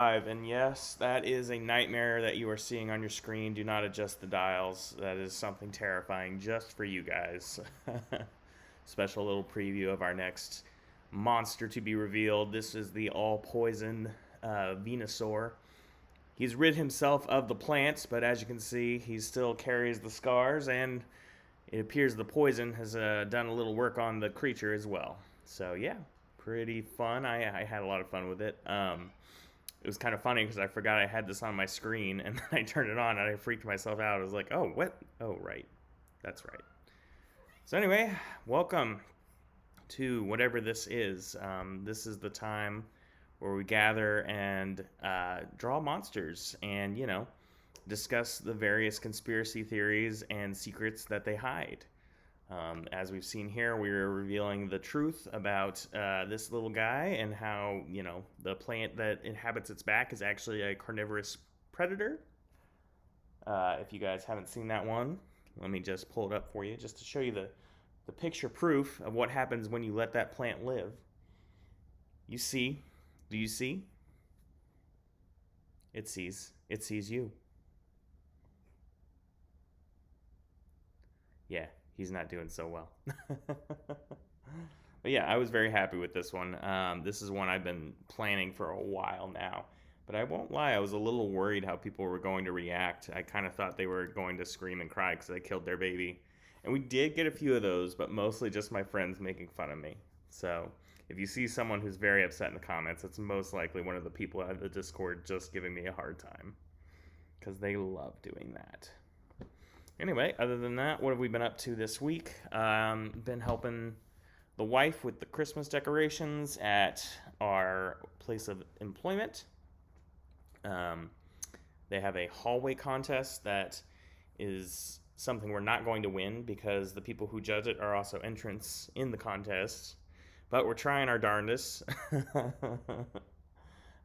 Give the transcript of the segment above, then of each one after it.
And yes, that is a nightmare that you are seeing on your screen. Do not adjust the dials. That is something terrifying just for you guys. Special little preview of our next monster to be revealed. This is the all poison Venusaur. He's rid himself of the plants, but as you can see, he still carries the scars, and it appears the poison has done a little work on the creature as well. So, yeah, pretty fun. I had a lot of fun with it. It was kind of funny because I forgot I had this on my screen, and then I turned it on and I freaked myself out. I was like, oh, what? Oh, right. That's right. So, anyway, welcome to whatever this is. This is the time where we gather and draw monsters and, discuss the various conspiracy theories and secrets that they hide. As we've seen here, we're revealing the truth about this little guy and how, the plant that inhabits its back is actually a carnivorous predator. If you guys haven't seen that one, let me just pull it up for you just to show you the picture proof of what happens when you let that plant live. You see, do you see? It sees you. Yeah, he's not doing so well. But yeah, I was very happy with this one. This is one I've been planning for a while now. But I won't lie, I was a little worried how people were going to react. I kind of thought they were going to scream and cry because I killed their baby. And we did get a few of those, but mostly just my friends making fun of me. So if you see someone who's very upset in the comments, it's most likely one of the people out of the Discord just giving me a hard time. Because they love doing that. Anyway, other than that, what have we been up to this week? Been helping the wife with the Christmas decorations at our place of employment. Um, they have a hallway contest that is something we're not going to win because the people who judge it are also entrants in the contest. But we're trying our darndest.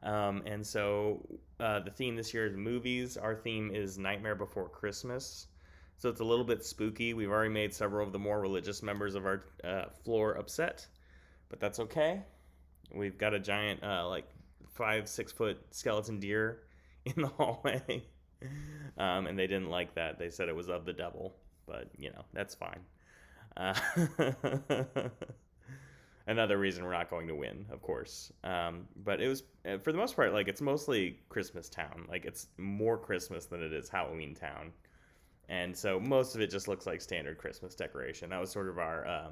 And so the theme this year is movies. Our theme is Nightmare Before Christmas. So it's a little bit spooky. We've already made several of the more religious members of our floor upset, but that's okay. We've got a giant, 5, 6 foot skeleton deer in the hallway, and they didn't like that. They said it was of the devil, but that's fine. Uh, Another reason we're not going to win, of course. But it was, for the most part, like it's mostly Christmas town. Like it's more Christmas than it is Halloween town. And so most of it just looks like standard Christmas decoration. That was sort of our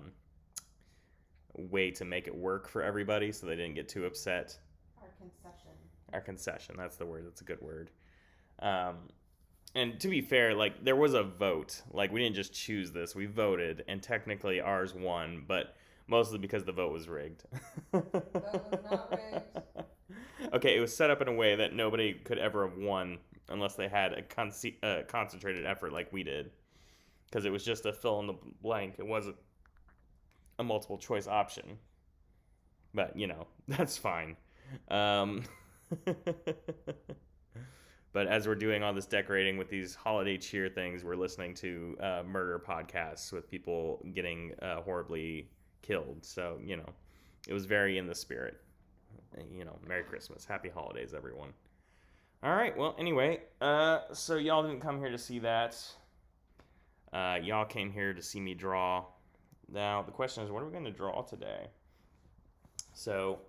way to make it work for everybody so they didn't get too upset. Our concession. Our concession, that's the word. That's a good word. Um, and to be fair, like there was a vote. Like we didn't just choose this. We voted and technically ours won, but mostly because the vote was rigged. That was not rigged. Okay, it was set up in a way that nobody could ever have won unless they had a concentrated effort like we did. Because it was just a fill in the blank. It wasn't a multiple choice option. But, that's fine. Um, but as we're doing all this decorating with these holiday cheer things, we're listening to murder podcasts with people getting horribly killed. So, it was very in the spirit. Merry Christmas. Happy holidays, everyone. All right. Well, anyway, so y'all didn't come here to see that. Y'all came here to see me draw. Now, the question is, what are we going to draw today? So,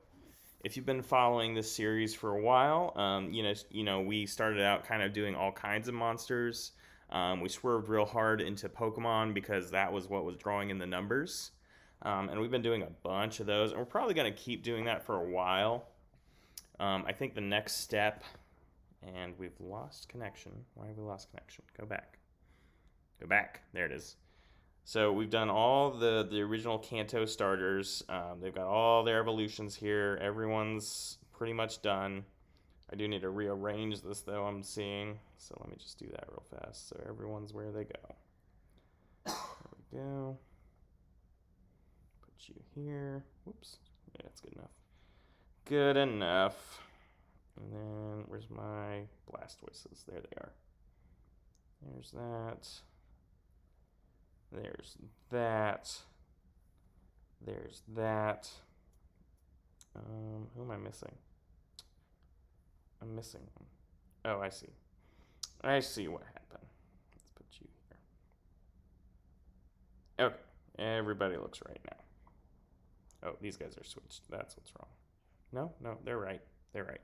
if you've been following this series for a while, we started out kind of doing all kinds of monsters. We swerved real hard into Pokemon because that was what was drawing in the numbers. And we've been doing a bunch of those, and we're probably going to keep doing that for a while. I think the next step, and we've lost connection. Why have we lost connection? Go back. Go back. There it is. So we've done all the original Kanto starters. They've got all their evolutions here. Everyone's pretty much done. I do need to rearrange this though, I'm seeing. So let me just do that real fast. So everyone's where they go. There we go. Put you here. Whoops. Yeah, that's good enough. Good enough. And then where's my Blastoises? There they are. There's that. There's that. There's that. Who am I missing? I'm missing one. Oh, I see. I see what happened. Let's put you here. Okay. Everybody looks right now. Oh, these guys are switched. That's what's wrong. No, they're right. They're right.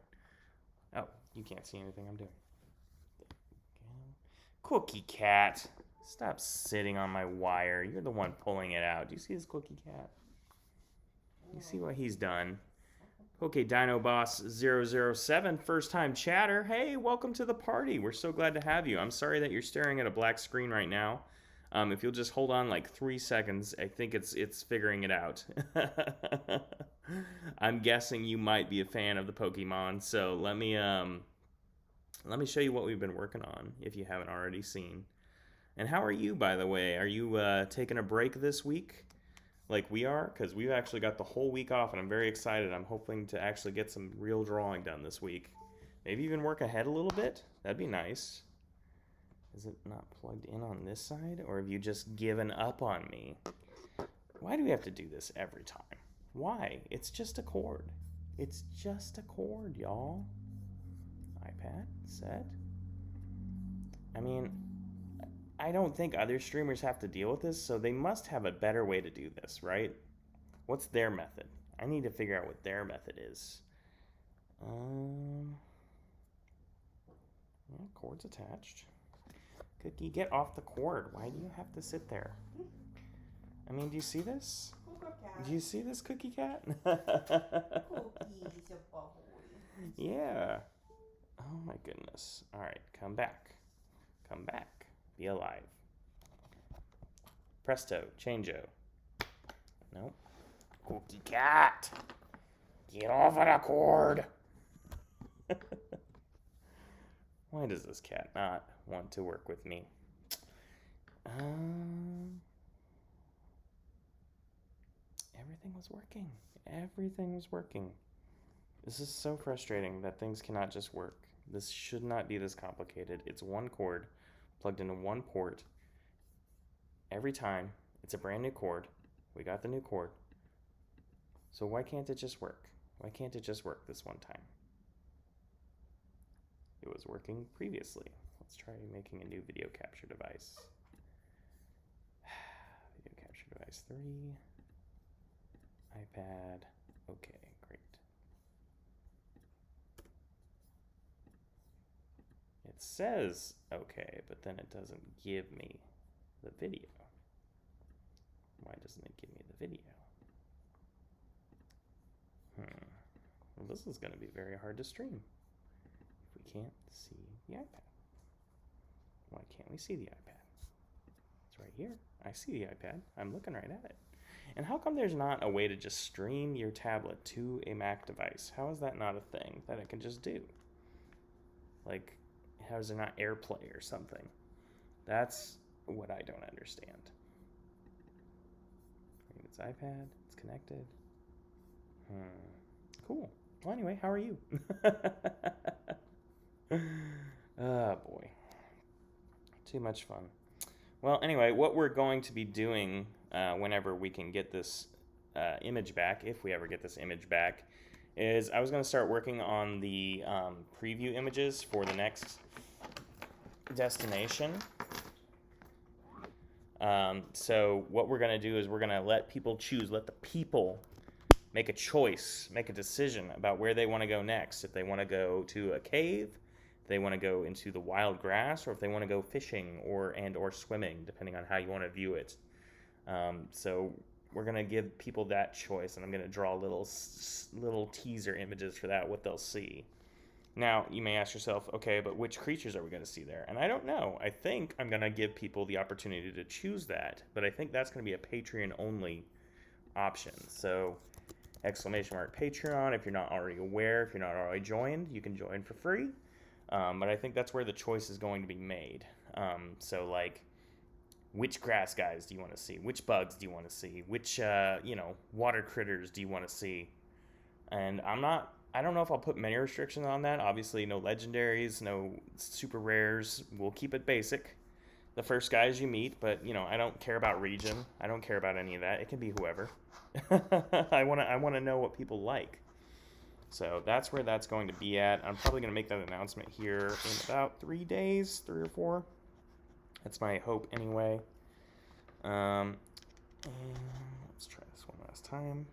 Oh, you can't see anything I'm doing. Cookie Cat. Stop sitting on my wire. You're the one pulling it out. Do you see this Cookie Cat? You see what he's done? Okay, Dino Boss 007, first time chatter. Hey, welcome to the party. We're so glad to have you. I'm sorry that you're staring at a black screen right now. If you'll just hold on like 3 seconds, I think it's figuring it out. I'm guessing you might be a fan of the Pokemon, so let me show you what we've been working on if you haven't already seen. And how are you, by the way? Are you taking a break this week? Like we are, because we've actually got the whole week off, and I'm very excited. I'm hoping to actually get some real drawing done this week. Maybe even work ahead a little bit. That'd be nice. Is it not plugged in on this side, or have you just given up on me? Why do we have to do this every time? Why? It's just a cord. It's just a cord, y'all. iPad, set. I mean, I don't think other streamers have to deal with this, so they must have a better way to do this, right? What's their method? I need to figure out what their method is. Yeah, cord's attached. Cookie, get off the cord. Why do you have to sit there? I mean, do you see this? Do you see this, Cookie Cat? Yeah. Oh my goodness. All right, come back. Come back. Be alive. Presto, changeo. Nope. Cookie Cat! Get off of the cord! Why does this cat not want to work with me? Everything was working. Everything was working. This is so frustrating that things cannot just work. This should not be this complicated. It's one cord plugged into one port. Every time, it's a brand new cord. We got the new cord. So why can't it just work? Why can't it just work this one time? It was working previously. Let's try making a new video capture device. Video capture device 3. iPad. Okay, great. It says okay, but then it doesn't give me the video. Why doesn't it give me the video? Well, this is going to be very hard to stream if we can't see the iPad. Why can't we see the iPad? It's right here. I see the iPad. I'm looking right at it. And how come there's not a way to just stream your tablet to a Mac device? How is that not a thing that it can just do? Like, how is there not AirPlay or something? That's what I don't understand. It's iPad. It's connected. Cool. Well, anyway, how are you? Oh, boy. Too much fun. Well, anyway, what we're going to be doing whenever we can get this image back, if we ever get this image back, is I was going to start working on the preview images for the next destination. So what we're going to do is we're going to let people choose, let the people make a choice, make a decision about where they want to go next. If they want to go to a cave, if they want to go into the wild grass, or if they want to go fishing or swimming, depending on how you want to view it. So we're going to give people that choice, and I'm going to draw little teaser images for that, what they'll see. Now, you may ask yourself, okay, but which creatures are we going to see there? And I don't know. I think I'm going to give people the opportunity to choose that, but I think that's going to be a Patreon-only option. So, !Patreon, if you're not already aware, if you're not already joined, you can join for free. But I think that's where the choice is going to be made. So, like, which grass guys do you want to see? Which bugs do you want to see? Which, water critters do you want to see? And I don't know if I'll put many restrictions on that. Obviously, no legendaries, no super rares. We'll keep it basic. The first guys you meet, but, I don't care about region. I don't care about any of that. It can be whoever. I want to know what people like. So that's where that's going to be at. I'm probably going to make that announcement here in about 3 days, 3 or 4. That's my hope anyway. And let's try this one last time.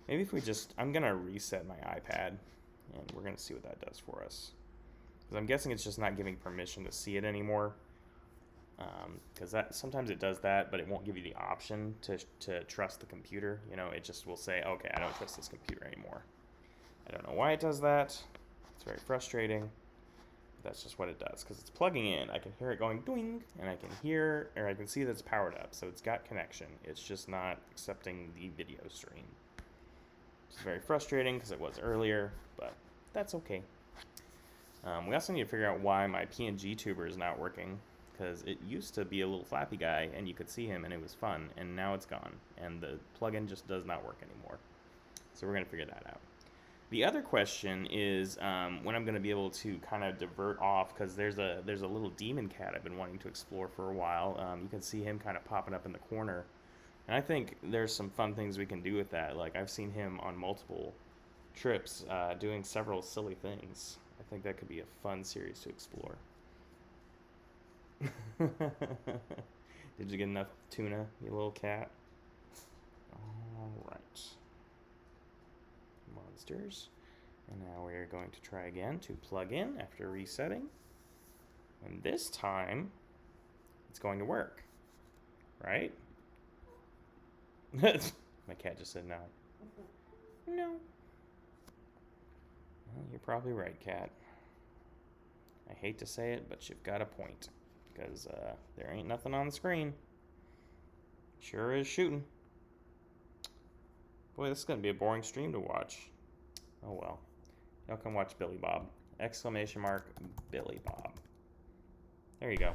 Maybe if we I'm going to reset my iPad, and we're going to see what that does for us. Because I'm guessing it's just not giving permission to see it anymore. Because sometimes it does that, but it won't give you the option to trust the computer. You know, it just will say, okay, I don't trust this computer anymore. I don't know why it does that. It's very frustrating. But that's just what it does, because it's plugging in. I can hear it going doing, and I can see that it's powered up, so it's got connection. It's just not accepting the video stream. It's very frustrating because it was earlier, but that's okay. We also need to figure out why my PNG tuber is not working, because it used to be a little flappy guy, and you could see him, and it was fun, and now it's gone, and the plugin just does not work anymore. So we're going to figure that out. The other question is when I'm going to be able to kind of divert off, because there's a little demon cat I've been wanting to explore for a while. You can see him kind of popping up in the corner, and I think there's some fun things we can do with that. Like, I've seen him on multiple trips doing several silly things. I think that could be a fun series to explore. Did you get enough tuna, you little cat? Alright. Monsters. And now we're going to try again to plug in after resetting. And this time, it's going to work. Right? My cat just said no. No. Well, you're probably right, cat. I hate to say it, but you've got a point. Because there ain't nothing on the screen. Sure is shooting. Boy, this is going to be a boring stream to watch. Oh well. Y'all come watch Billy Bob. Exclamation mark, Billy Bob. There you go.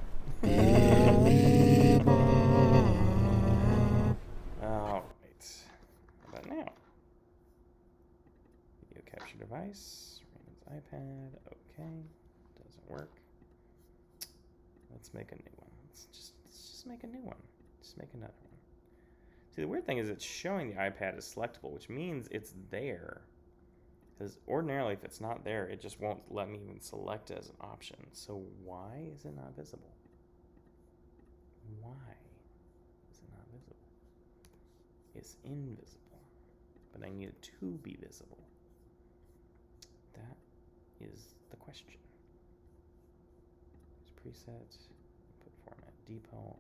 Alright. How about now? Video capture device. Raymond's iPad. Okay. Doesn't work. Let's make a new one. Let's just make a new one. Just make another one. See, the weird thing is it's showing the iPad as selectable, which means it's there. Because ordinarily, if it's not there, it just won't let me even select it as an option. So why is it not visible? Why is it not visible? It's invisible. But I need it to be visible. That is the question. There's preset, input format, depot,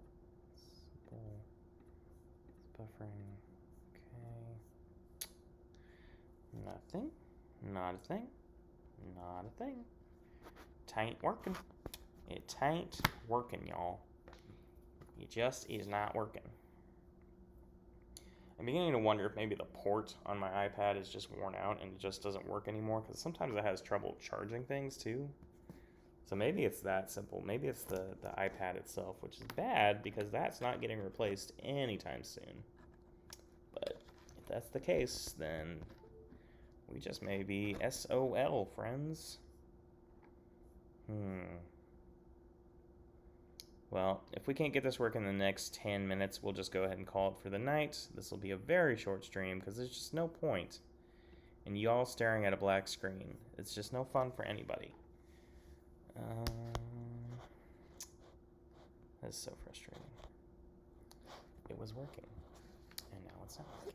simple, it's buffering, okay. Nothing. Not a thing. Not a thing. Tain't working. It tain't working, y'all. It just is not working. I'm beginning to wonder if maybe the port on my iPad is just worn out and it just doesn't work anymore, because sometimes it has trouble charging things too. So maybe it's that simple. Maybe it's the iPad itself, which is bad because that's not getting replaced anytime soon. But if that's the case, then we just may be SOL, friends. Well, if we can't get this working in the next 10 minutes, we'll just go ahead and call it for the night. This will be a very short stream because there's just no point in y'all staring at a black screen. It's just no fun for anybody. That's so frustrating. It was working, and now it's not working.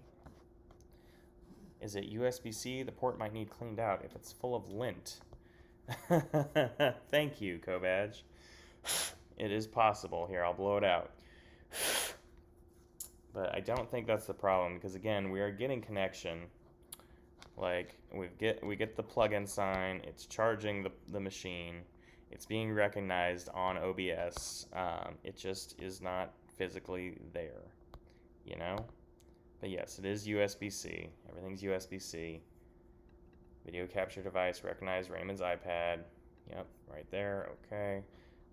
Is it USB-C? The port might need cleaned out if it's full of lint. Thank you, Cobadge. It is possible. Here, I'll blow it out. But I don't think that's the problem, because again, we are getting connection. Like, we get the plugin sign, it's charging the machine, it's being recognized on OBS. It just is not physically there, you know? But yes, it is USB-C. Everything's USB-C. Video capture device, recognize Raymond's iPad. Yep, right there, okay.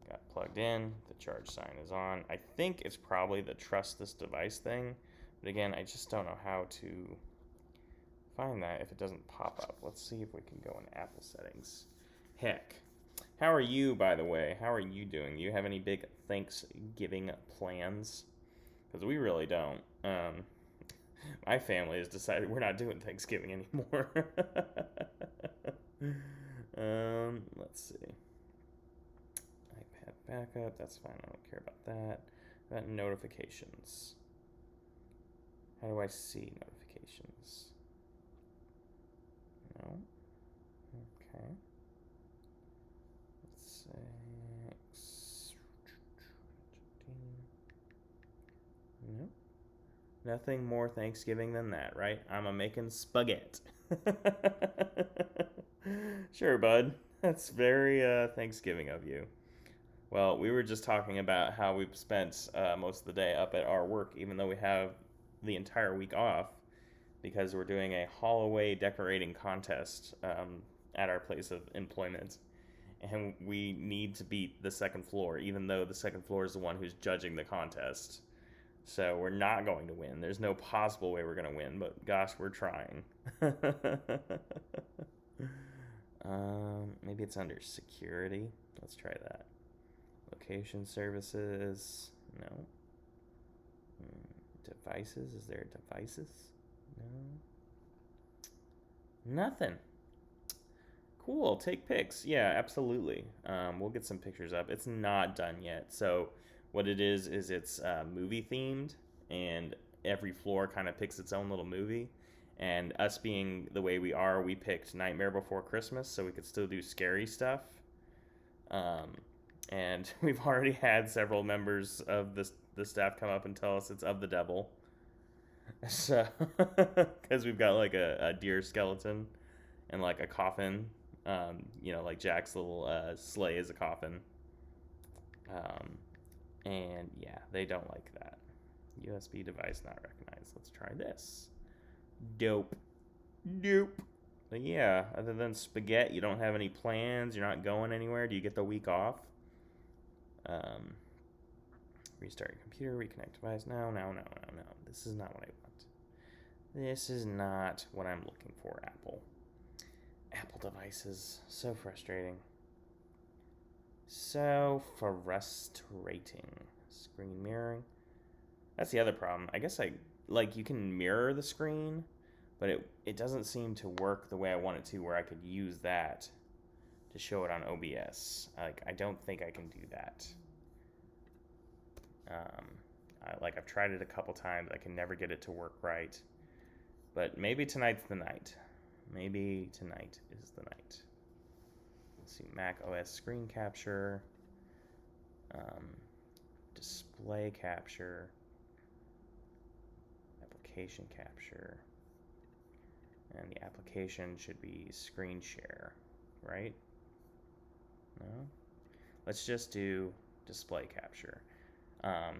Got plugged in, the charge sign is on. I think it's probably the trust this device thing, but again, I just don't know how to find that if it doesn't pop up. Let's see if we can go in Apple settings. Heck. How are you, by the way? How are you doing? Do you have any big Thanksgiving plans? Because we really don't. My family has decided we're not doing Thanksgiving anymore. Let's see. iPad backup, that's fine. I don't care about that. About notifications. How do I see notifications? No. Okay. Let's say. No. Nothing more Thanksgiving than that, right? I'm a making spaghetti. Sure, bud. That's very Thanksgiving of you. Well, we were just talking about how we've spent most of the day up at our work, even though we have the entire week off, because we're doing a Halloween decorating contest at our place of employment. And we need to beat the second floor, even though the second floor is the one who's judging the contest. So we're not going to win. There's no possible way we're going to win, but gosh, we're trying. Maybe it's under security. Let's try that. Location services. No. Devices. Is there devices? No. Nothing. Cool. Take pics. Yeah, absolutely. We'll get some pictures up. It's not done yet. So what it is it's movie themed, and every floor kind of picks its own little movie. And us being the way we are, we picked Nightmare Before Christmas so we could still do scary stuff. And we've already had several members of the staff come up and tell us it's of the devil. So, because we've got like a deer skeleton and like a coffin. Like Jack's little sleigh is a coffin. And yeah, they don't like that. USB device not recognized. Let's try this. Dope. But yeah, other than spaghetti, you don't have any plans? You're not going anywhere? Do you get the week off? Restart your computer, reconnect device. No. This is not what I want. This is not what I'm looking for, Apple. Apple devices. So frustrating. So frustrating. Screen mirroring. That's the other problem. I guess you can mirror the screen, but it doesn't seem to work the way I want it to, where I could use that to show it on OBS. I don't think I can do that. I've tried it a couple times. I can never get it to work right. But maybe tonight's the night. Maybe tonight is the night. Let's see, Mac OS screen capture, display capture, application capture, and the application should be screen share, right? No? Let's just do display capture.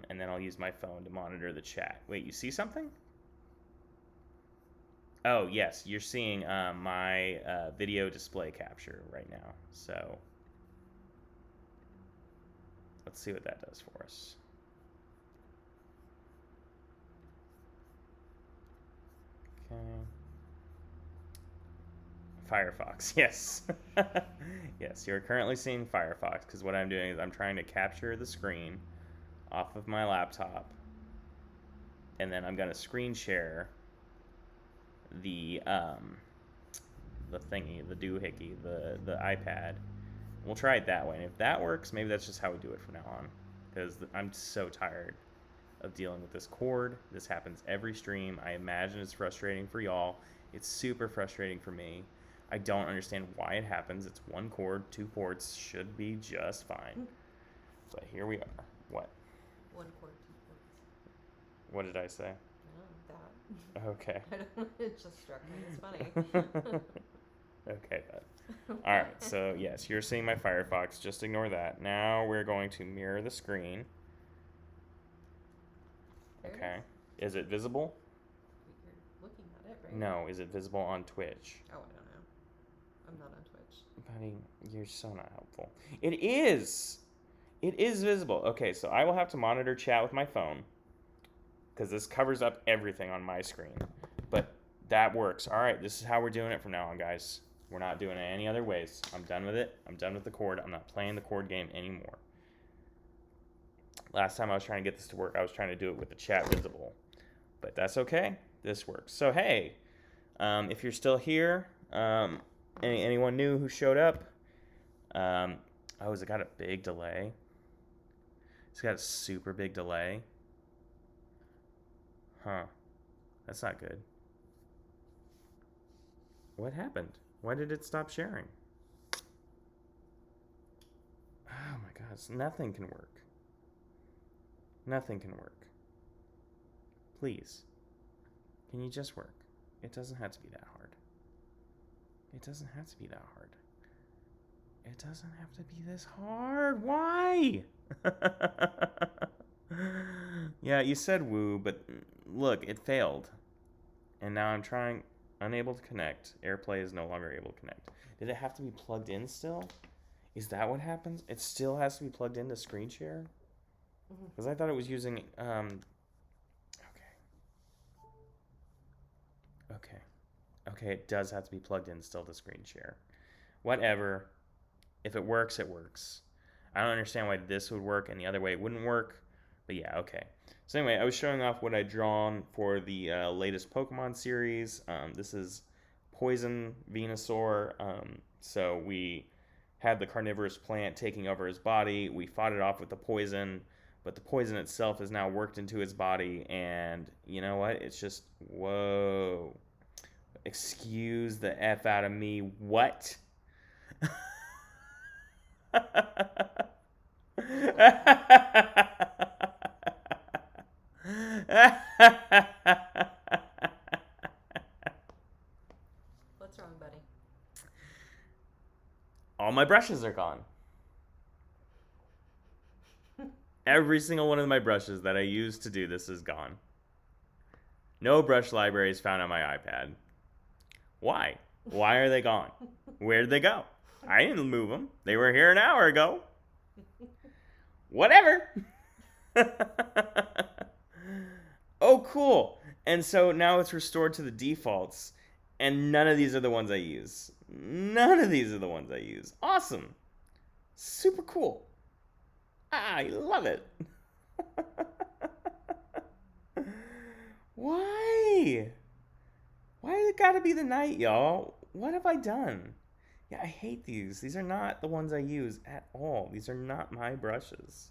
And then I'll use my phone to monitor the chat. Wait, you see something? Oh, yes, you're seeing my video display capture right now. So let's see what that does for us. Okay. Firefox, yes. Yes, you're currently seeing Firefox, because what I'm doing is I'm trying to capture the screen off of my laptop, and then I'm going to screen share the thingy, the doohickey, the iPad. We'll try it that way, and if that works, maybe that's just how we do it from now on, because I'm so tired of dealing with this cord. This happens every stream. I imagine it's frustrating for y'all. It's super frustrating for me. I don't understand why it happens. It's one cord, 2 ports, should be just fine. But here we are. What? 1 cord, 2 ports. What did I say? No, that. Okay. I don't know. It just struck me. It's funny. Okay, bud. All right, so yes, you're seeing my Firefox. Just ignore that. Now we're going to mirror the screen. Okay. Is it visible? You're looking at it, right? No. Is it visible on Twitch? Oh, I don't know. I'm not on Twitch. Buddy, you're so not helpful. It is! It is visible. Okay, so I will have to monitor chat with my phone, because this covers up everything on my screen. But that works. All right, this is how we're doing it from now on, guys. We're not doing it any other ways. I'm done with it. I'm done with the cord. I'm not playing the cord game anymore. Last time I was trying to get this to work, I was trying to do it with the chat visible. But that's okay. this works. So hey, if you're still here, anyone new who showed up? Oh, has it got a big delay? It's got a super big delay. Huh. That's not good. What happened? Why did it stop sharing? Oh my gosh, nothing can work. Nothing can work. Please. Can you just work? It doesn't have to be that hard. It doesn't have to be that hard. It doesn't have to be this hard. Why? Yeah, you said woo, but look, it failed. And now I'm trying, unable to connect. AirPlay is no longer able to connect. Did it have to be plugged in still? Is that what happens? It still has to be plugged into screen share? Because I thought it was using, Okay, it does have to be plugged in still to screen share. Whatever. If it works, it works. I don't understand why this would work and the other way it wouldn't work. But yeah, okay. So anyway, I was showing off what I'd drawn for the latest Pokemon series. This is Poison Venusaur. So we had the carnivorous plant taking over his body. We fought it off with the poison, but the poison itself is now worked into his body. And you know what? It's just, whoa. Excuse the F out of me. What? What's wrong, buddy? All my brushes are gone. Every single one of my brushes that I used to do this is gone. No brush library is found on my iPad. Why? Why are they gone? Where did they go? I didn't move them. They were here an hour ago. Whatever. Oh, cool. And so now it's restored to the defaults. And none of these are the ones I use. None of these are the ones I use. Awesome. Super cool. I love it. Why? Why has it gotta be the night, y'all? What have I done? Yeah, I hate these. These are not the ones I use at all. These are not my brushes.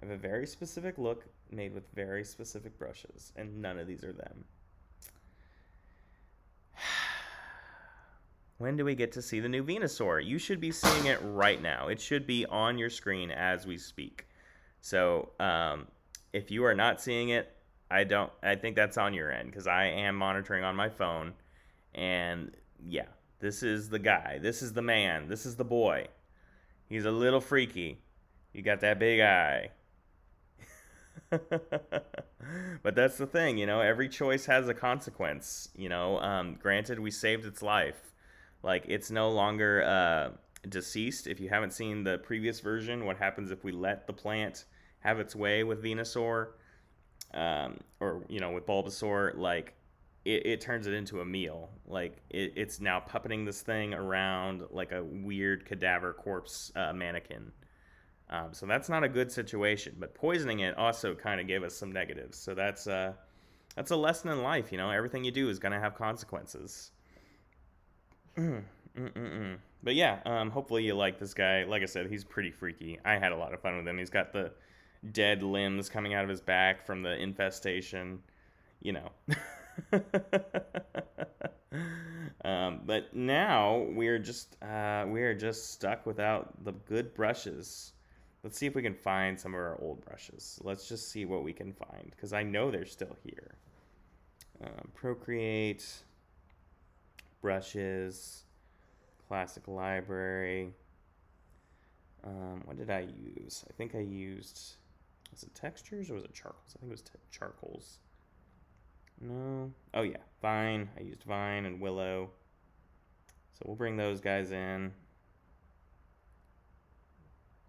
I have a very specific look made with very specific brushes, and none of these are them. When do we get to see the new Venusaur? You should be seeing it right now. It should be on your screen as we speak. So, if you are not seeing it, I think that's on your end, because I am monitoring on my phone. And yeah, this is the guy. This is the man. This is the boy. He's a little freaky. You got that big eye. But that's the thing, you know, every choice has a consequence, you know. Granted, we saved its life. Like, it's no longer deceased. If you haven't seen the previous version, what happens if we let the plant have its way with Venusaur, or, you know, with Bulbasaur, like, it turns it into a meal. Like, it's now puppeting this thing around like a weird cadaver corpse mannequin. So that's not a good situation. But poisoning it also kind of gave us some negatives. So that's a lesson in life, you know. Everything you do is going to have consequences. But yeah, hopefully you like this guy. Like I said, he's pretty freaky. I had a lot of fun with him. He's got the dead limbs coming out of his back from the infestation, you know. But now we are just stuck without the good brushes. Let's see if we can find some of our old brushes. Let's just see what we can find, because I know they're still here. Procreate, brushes, classic library. What did I use? I think I used, was it textures or was it charcoals? I think it was charcoals. No. Oh yeah, Vine. I used Vine and Willow. So we'll bring those guys in.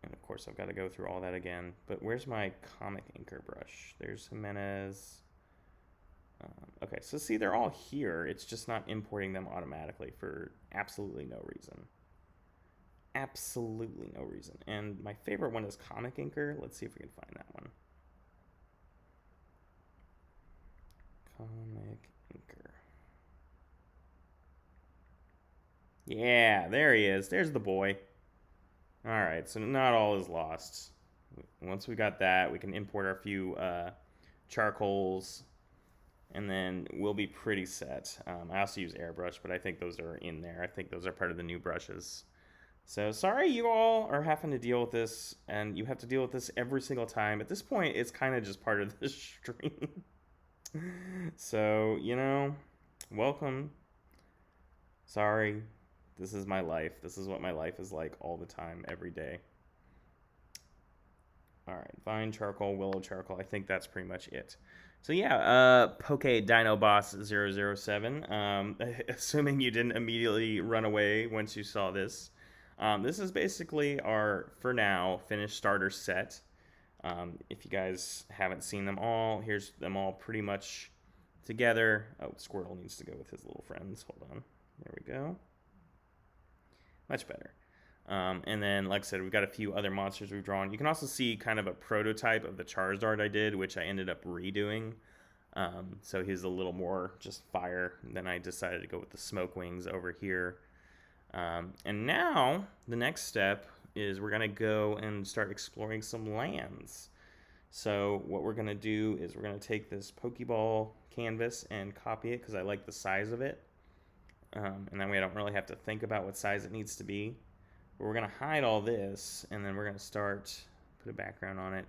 And of course I've got to go through all that again. But where's my comic inker brush? There's Jimenez. Okay, so see, they're all here. It's just not importing them automatically for absolutely no reason. Absolutely no reason. And my favorite one is comic inker. Let's see if we can find that one. Comic Tinker. Yeah, there he is. There's the boy. Alright, so not all is lost. Once we got that, we can import our few charcoals, and then we'll be pretty set. I also use airbrush, but I think those are in there. I think those are part of the new brushes. So sorry you all are having to deal with this, and you have to deal with this every single time. At this point, it's kind of just part of the stream. So, welcome. Sorry. This is my life. This is what my life is like all the time, every day. Alright, vine charcoal, willow charcoal. I think that's pretty much it. So yeah, Poke Dino Boss 007. Assuming you didn't immediately run away once you saw this. This is basically our, for now, finished starter set. If you guys haven't seen them all, here's them all pretty much together. Oh, Squirtle needs to go with his little friends. Hold on. There we go. Much better. And then, like I said, we've got a few other monsters we've drawn. You can also see kind of a prototype of the Charizard I did, which I ended up redoing. So he's a little more just fire. And then I decided to go with the Smoke Wings over here. And now, the next step is we're going to go and start exploring some lands. So what we're going to do is we're going to take this Pokeball canvas and copy it because I like the size of it. And then we don't really have to think about what size it needs to be. But we're going to hide all this, and then we're going to start, put a background on it,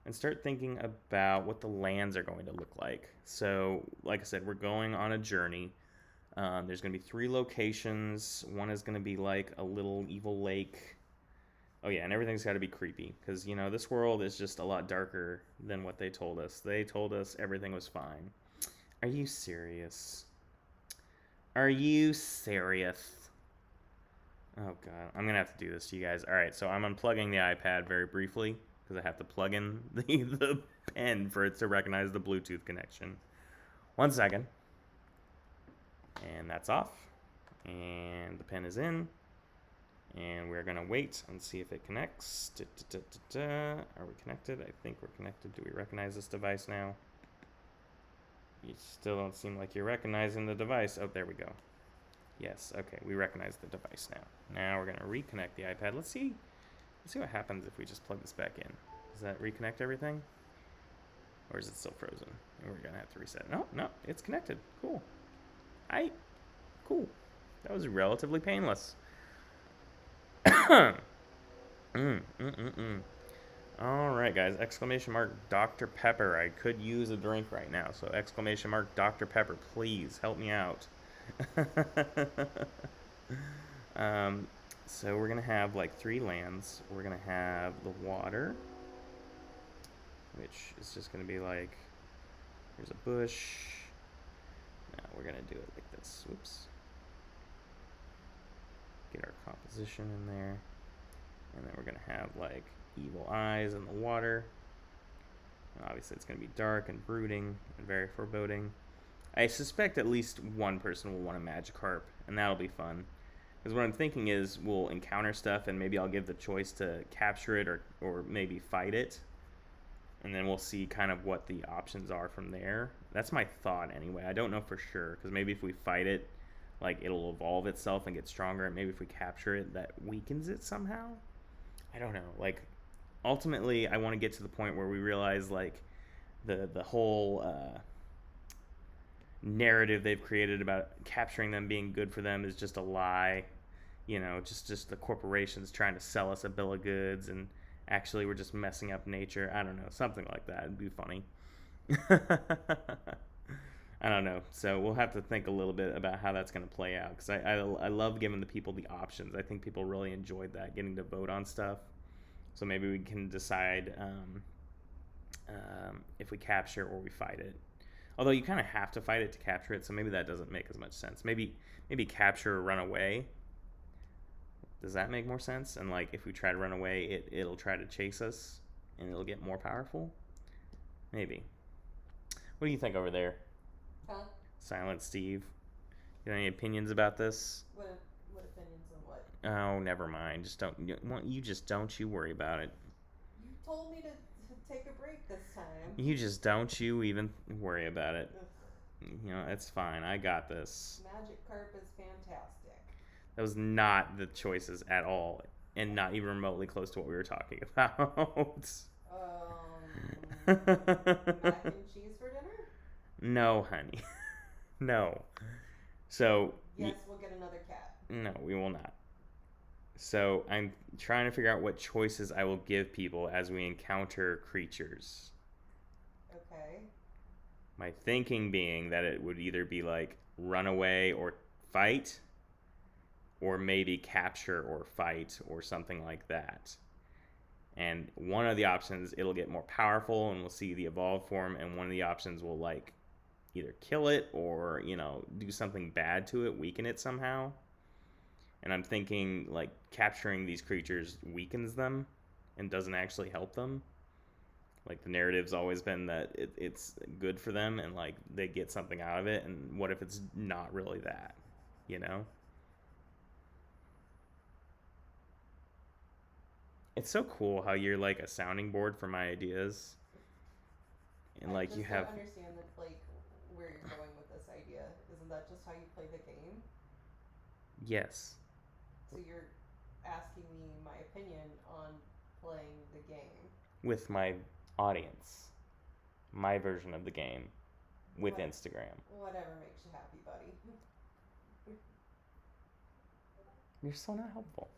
and start thinking about what the lands are going to look like. So, like I said, we're going on a journey. There's going to be 3 locations. One is going to be like a little evil lake. Oh yeah, and everything's got to be creepy, because, this world is just a lot darker than what they told us. They told us everything was fine. Are you serious? Are you serious? Oh god, I'm gonna have to do this to you guys. Alright, so I'm unplugging the iPad very briefly, because I have to plug in the pen for it to recognize the Bluetooth connection. 1 second. And that's off. And the pen is in. And we're gonna wait and see if it connects. Are we connected? I think we're connected. Do we recognize this device now? You still don't seem like you're recognizing the device. Oh, there we go. Yes, okay, we recognize the device now. Now we're gonna reconnect the iPad. Let's see what happens if we just plug this back in. Does that reconnect everything? Or is it still frozen? And we're gonna have to reset it. No, it's connected. Cool. Cool. That was relatively painless. Alright, guys. Exclamation mark Dr. Pepper. I could use a drink right now. So exclamation mark Dr. Pepper. Please help me out. So we're going to have like 3 lands. We're going to have the water, which is just going to be like, here's a bush. Now we're going to do it like this. Whoops. Get our composition in there. And then we're going to have like evil eyes in the water. And obviously it's going to be dark and brooding and very foreboding. I suspect at least one person will want a Magikarp, and that'll be fun. Because what I'm thinking is we'll encounter stuff, and maybe I'll give the choice to capture it or maybe fight it. And then we'll see kind of what the options are from there. That's my thought anyway. I don't know for sure, because maybe if we fight it, like it'll evolve itself and get stronger, and maybe if we capture it, that weakens it somehow. I don't know. Like, ultimately, I want to get to the point where we realize, like, the whole narrative they've created about capturing them being good for them is just a lie. Just the corporations trying to sell us a bill of goods, and actually we're just messing up nature. I don't know. Something like that. It'd be funny. I don't know. So we'll have to think a little bit about how that's going to play out, because I love giving the people the options. I think people really enjoyed that, getting to vote on stuff. So maybe we can decide if we capture or we fight it. Although you kind of have to fight it to capture it, so maybe that doesn't make as much sense. Maybe capture or run away. Does that make more sense? And like if we try to run away, it'll try to chase us, and it'll get more powerful? Maybe. What do you think over there? Huh? Silent Steve. You got any opinions about this? What opinions on what? Oh, never mind. Don't you worry about it. You told me to take a break this time. You just don't you even worry about it. Ugh. It's fine. I got this. Magikarp is fantastic. That was not the choices at all, and not even remotely close to what we were talking about. Mac and cheese for dinner? No, honey. No. So. Yes, we'll get another cat. No, we will not. So I'm trying to figure out what choices I will give people as we encounter creatures. Okay. My thinking being that it would either be like run away or fight, or maybe capture or fight or something like that. And one of the options, it'll get more powerful and we'll see the evolved form, and one of the options will like either kill it or, do something bad to it, weaken it somehow. And I'm thinking like capturing these creatures weakens them and doesn't actually help them. Like the narrative's always been that it's good for them and like they get something out of it, and what if it's not really that, It's so cool how you're like a sounding board for my ideas. And like you have I don't understand where you're going with this idea. Isn't that just how you play the game? Yes. So you're asking me my opinion on playing the game. With my audience. My version of the game. With Instagram. Whatever makes you happy, buddy. You're so not helpful.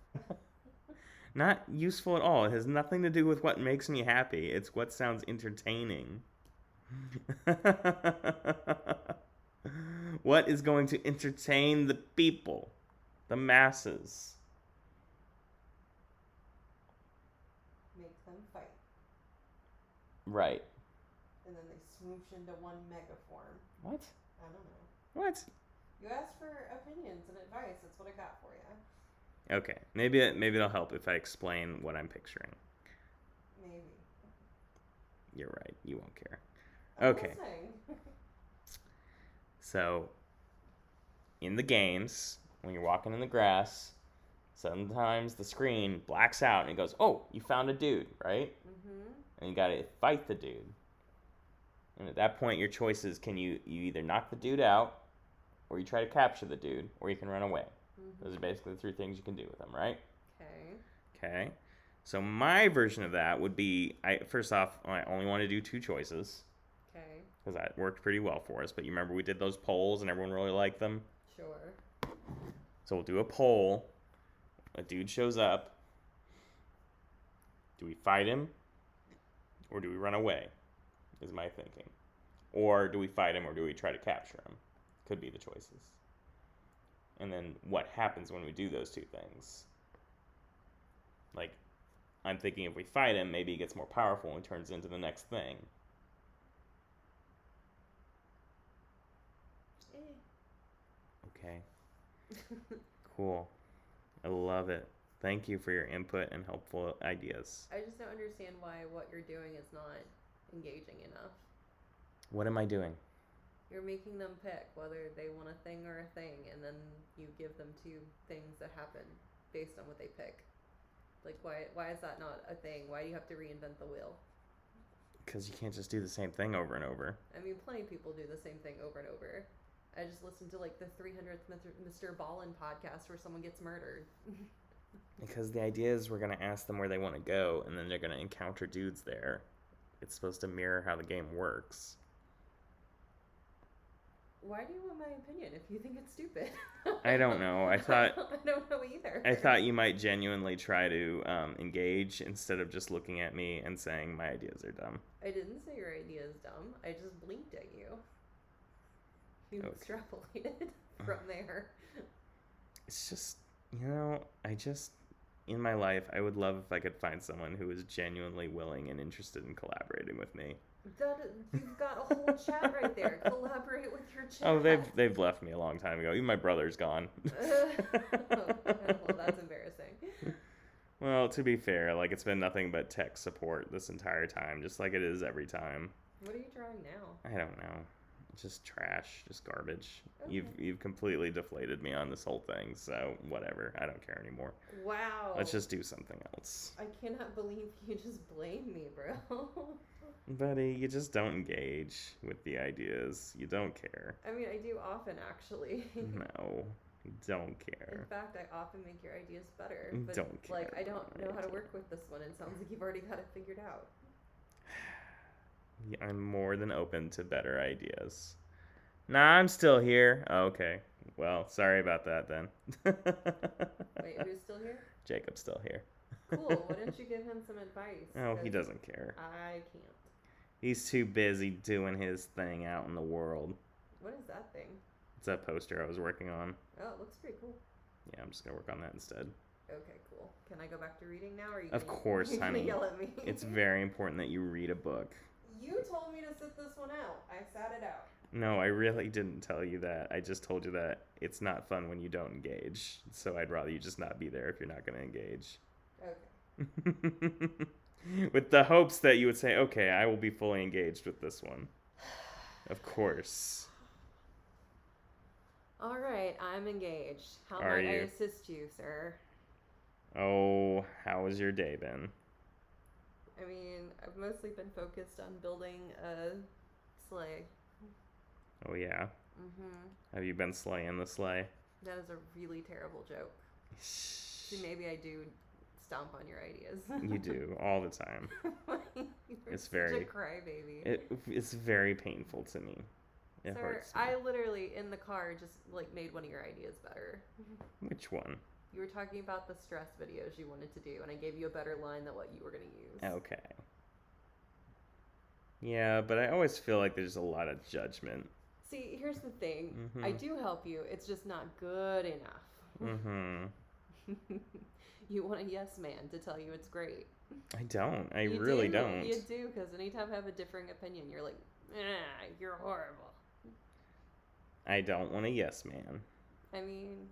Not useful at all. It has nothing to do with what makes me happy. It's what sounds entertaining. What is going to entertain the people? The masses? Make them fight. Right. And then they smoosh into one mega form. What? I don't know. What? You asked for opinions and advice. That's what I got for you. Okay. Maybe it'll help if I explain what I'm picturing. Maybe. You're right. You won't care. I'm Okay. listening. So, in the games, when you're walking in the grass, sometimes the screen blacks out and it goes, "Oh, you found a dude," right? Mm-hmm. And you gotta fight the dude. And at that point, your choice is: can you either knock the dude out, or you try to capture the dude, or you can run away. Mm-hmm. Those are basically the three things you can do with them, right? Okay. Okay. So my version of that would be: first off, I only want to do two choices. Okay. Because that worked pretty well for us. But you remember we did those polls and everyone really liked them? Sure. So we'll do a poll. A dude shows up. Do we fight him? Or do we run away? Is my thinking. Or do we fight him or do we try to capture him? Could be the choices. And then what happens when we do those two things? Like, I'm thinking if we fight him, maybe he gets more powerful and turns into the next thing. Okay. Cool. I love it. Thank you for your input and helpful ideas. I just don't understand why what you're doing is not engaging enough. What am I doing? You're making them pick whether they want a thing or a thing, and then you give them two things that happen based on what they pick. Like, why is that not a thing? Why do you have to reinvent the wheel? Because you can't just do the same thing over and over. I mean, plenty of people do the same thing over and over. I just listened to like the 300th Mr. Ballin podcast where someone gets murdered. Because the idea is we're going to ask them where they want to go, and then they're going to encounter dudes there. It's supposed to mirror how the game works. Why do you want my opinion if you think it's stupid? I don't know. I thought I don't know either. I thought you might genuinely try to engage instead of just looking at me and saying my ideas are dumb. I didn't say your idea is dumb. I just blinked at you. You extrapolated from there. It's just, in my life, I would love if I could find someone who is genuinely willing and interested in collaborating with me. You've got a whole chat right there. Collaborate with your chat. Oh, they've left me a long time ago. Even my brother's gone. Well, that's embarrassing. Well, to be fair, like it's been nothing but tech support this entire time, just like it is every time. What are you drawing now? I don't know. Just trash, just garbage. Okay. You've completely deflated me on this whole thing, so whatever. I don't care anymore. Wow. Let's just do something else. I cannot believe you just blame me, bro. Buddy, you just don't engage with the ideas. You don't care. I mean, I do often, actually. No, you don't In care. fact, I often make your ideas better. You But, don't care like, I don't about know my how to idea. work with this one. It sounds like you've already got it figured out. Yeah, I'm more than open to better ideas. Nah, I'm still here. Oh, okay. Well, sorry about that then. Wait, who's still here? Jacob's still here. Cool. Why don't you give him some advice? Oh, he 'Cause doesn't care. I can't. He's too busy doing his thing out in the world. What is that thing? It's that poster I was working on. Oh, it looks pretty cool. Yeah, I'm just gonna work on that instead. Okay, cool. Can I go back to reading now, or are you? Of gonna, course, you gonna honey. yell at me? It's very important that you read a book. You told me to sit this one out. I sat it out. No, I really didn't tell you that. I just told you that it's not fun when you don't engage. So I'd rather you just not be there if you're not gonna engage. Okay. With the hopes that you would say, okay, I will be fully engaged with this one. Of course. All right, I'm engaged. How Are might I you? assist you, sir? Oh, how has your day been? I mean, I've mostly been focused on building a sleigh. Oh, yeah. Mm-hmm. Have you been slaying the sleigh? That is a really terrible joke. See, maybe I do stomp on your ideas. You do, all the time. You're It's such very- a crybaby. It's very painful to me. It Sir, hurts me. I literally, in the car, just, like, made one of your ideas better. Which one? You were talking about the stress videos you wanted to do, and I gave you a better line than what you were going to use. Okay. Yeah, but I always feel like there's a lot of judgment. See, here's the thing. Mhm. I do help you. It's just not good enough. Mm-hmm. You want a yes man to tell you it's great. I don't. I You really do. don't. You do, because anytime I have a differing opinion, you're like, you're horrible. I don't want a yes man. I mean,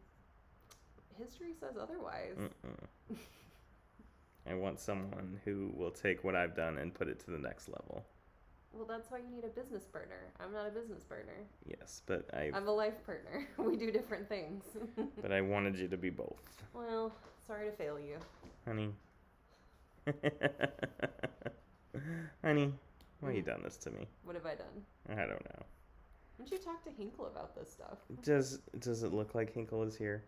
history says otherwise. Mm-mm. I want someone who will take what I've done and put it to the next level. Well, that's why you need a business partner. I'm not a business partner. Yes, but I'm a life partner. We do different things. but I wanted you to be both, Well, sorry to fail you. honey. Honey, why you done this to me? What have I done? I don't know. Why don't you talk to Hinkle about this stuff? Does it look like Hinkle is here?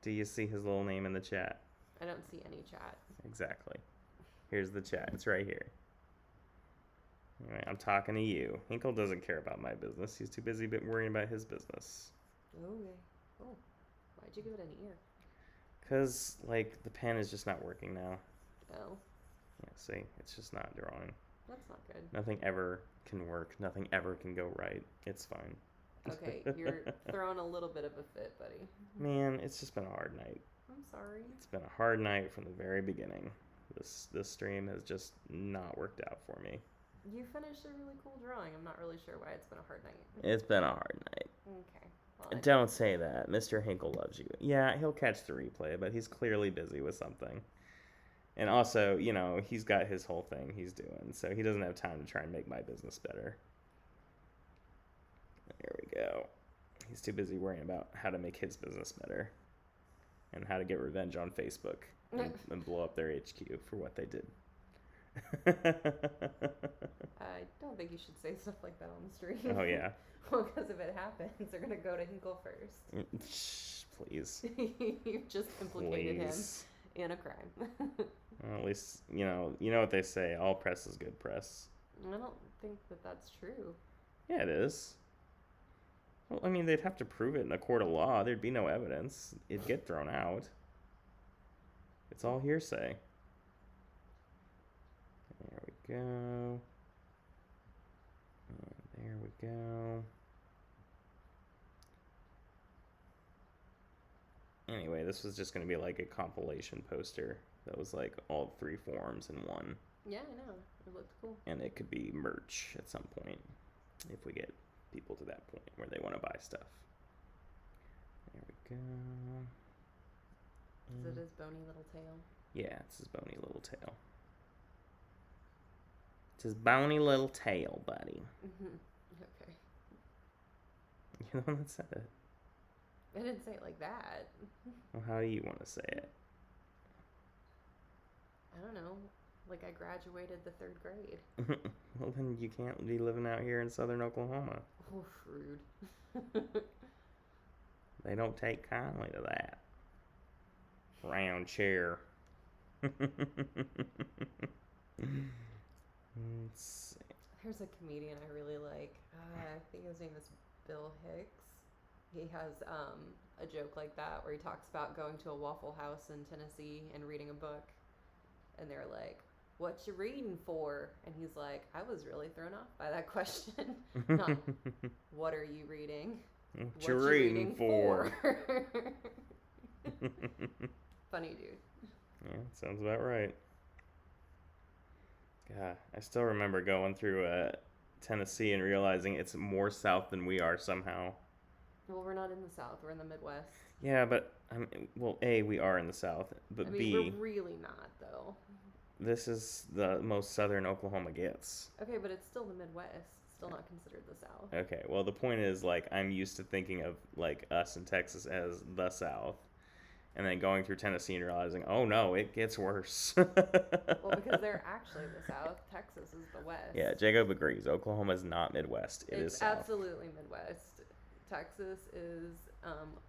Do you see his little name in the chat? I don't see any chat. Exactly. Here's the chat. It's right here. Anyway, I'm talking to you. Hinkle doesn't care about my business. He's too busy worrying about his business. Okay. Oh, why'd you give it an ear? Because, like, the pen is just not working now. Oh, Yeah, see? It's just not drawing. that's not good. Nothing ever can work. Nothing ever can go right. It's fine. Okay, you're throwing a little bit of a fit, buddy. Man, it's just been a hard night. I'm sorry. It's been a hard night from the very beginning. This stream has just not worked out for me. You finished a really cool drawing. I'm not really sure why it's been a hard night. It's been a hard night. Okay. Well, Don't say that. Mr. Hinkle loves you. Yeah, he'll catch the replay, but he's clearly busy with something. And also, you know, he's got his whole thing he's doing, so he doesn't have time to try and make my business better. There we go. He's too busy worrying about how to make his business better and how to get revenge on Facebook and blow up their HQ for what they did. I don't think you should say stuff like that on the stream. Oh, yeah. Well, because if it happens, they're going to go to Hinkle first. Shh, please. You've just implicated Please. him in a crime. Well, at least, you know what they say. All press is good press. I don't think that that's true. Yeah, it is. Well, I mean, they'd have to prove it in a court of law. There'd be no evidence. It'd get thrown out. It's all hearsay. There we go. And there we go. Anyway, this was just going to be like a compilation poster that was like all three forms in one. Yeah, I know. It looked cool. And it could be merch at some point if we get people to that point where they want to buy stuff. There we go. Is it his bony little tail? Yeah, it's his bony little tail. It's his bony little tail, buddy. Okay. You're the one that said it. I didn't say it like that. Well, how do you want to say it? I don't know. Like I graduated the 3rd grade. Well, then you can't be living out here in southern Oklahoma. Oh, rude. They don't take kindly to that. Round chair. Let's see. There's a comedian I really like. I think his name is Bill Hicks. He has a joke like that where he talks about going to a Waffle House in Tennessee and reading a book. And they're like, "What you reading for?" And he's like, "I was really thrown off by that question. Not, what are you reading? What you reading for?" Funny dude. Yeah, sounds about right. God, I still remember going through Tennessee and realizing it's more south than we are somehow. Well, we're not in the South. We're in the Midwest. Yeah, but well, A, we are in the South, but I mean, B, we're really not, though. this is the most southern Oklahoma gets. Okay, but it's still the Midwest. Still not considered the South. Okay, well, the point is, like, I'm used to thinking of, like, us in Texas as the South. And then going through Tennessee and realizing, oh, no, it gets worse. Well, because they're actually the South. Texas is the West. Yeah, Jacob agrees. Oklahoma is not Midwest. It's It's South. absolutely Midwest. Texas is